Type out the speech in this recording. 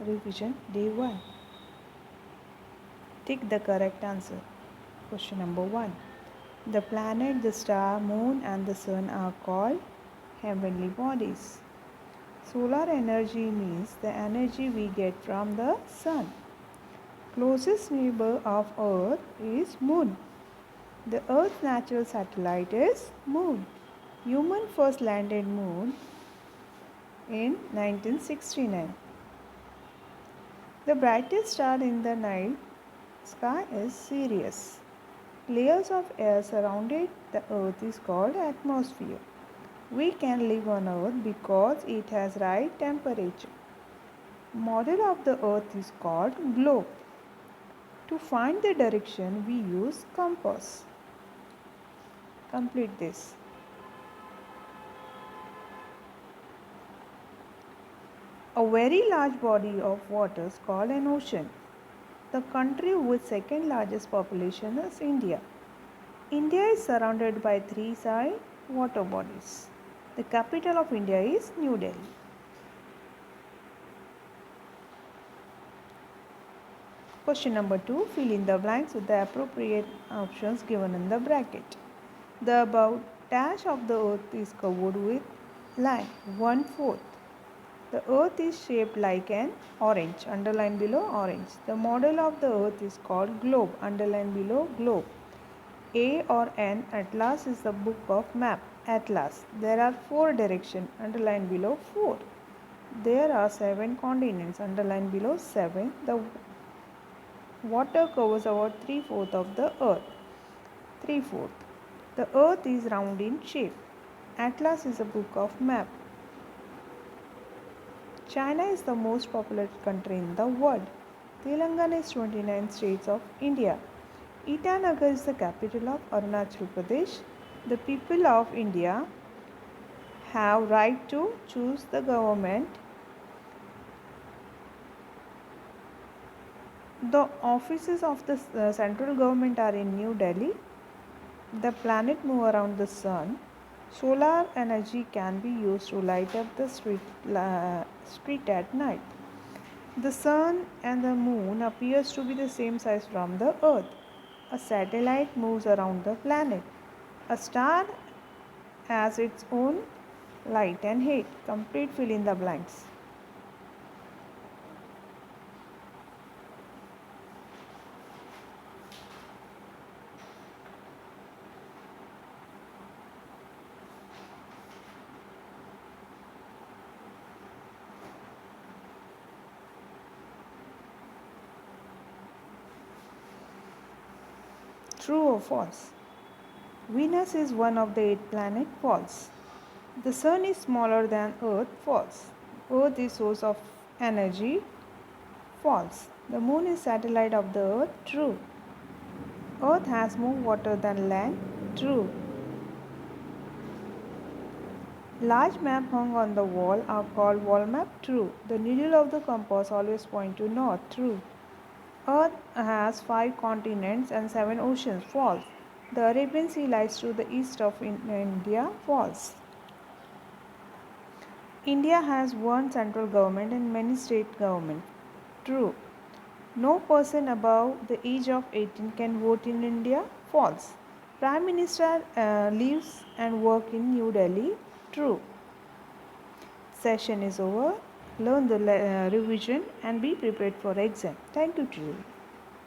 Revision Day 1. Tick the correct answer. Question number 1. The planet, the star, moon, and the sun are called heavenly bodies. Solar energy means the energy we get from the sun. Closest neighbor of Earth is Moon. The Earth's natural satellite is Moon. Human first landed Moon in 1969. The brightest star in the night sky is Sirius. Layers of air surrounding the Earth is called atmosphere. We can live on Earth because it has right temperature. Model of the Earth is called globe. To find the direction, we use compass. Complete this. A very large body of water is called an ocean. The country with second largest population is India. India is surrounded by three side water bodies. The capital of India is New Delhi. Question number 2. Fill in the blanks with the appropriate options given in the bracket. The above dash of the earth is covered with land, 1/4. The earth is shaped like an orange, underline below orange. The model of the earth is called globe, underline below globe. A or N, Atlas is the book of map, Atlas. There are 4 directions, underline below 4. There are 7 continents, underline below 7. The water covers about 3/4 of the earth, 3/4. The earth is round in shape. Atlas is a book of map. China is the most populous country in the world. Telangana is 29th states of India. Itanagar is the capital of Arunachal Pradesh. The people of India have right to choose the government. The offices of the central government are in New Delhi. The planet move around the sun. Solar energy can be used to light up the street at night. The sun and the moon appears to be the same size from the earth. A satellite moves around the planet. A star has its own light and heat. Complete fill in the blanks. True or false? Venus is one of the 8 planets. False. The sun is smaller than Earth. False. Earth is source of energy. False. The moon is satellite of the Earth. True. Earth has more water than land. True. Large map hung on the wall are called wall map. True. The needle of the compass always point to north. True. Earth has 5 continents and 7 oceans. False. The Arabian Sea lies to the east of India. False. India has one central government and many state governments. True. No person above the age of 18 can vote in India. False. Prime Minister lives and works in New Delhi. True. Session is over. Learn the revision and be prepared for exam. Thank you to you.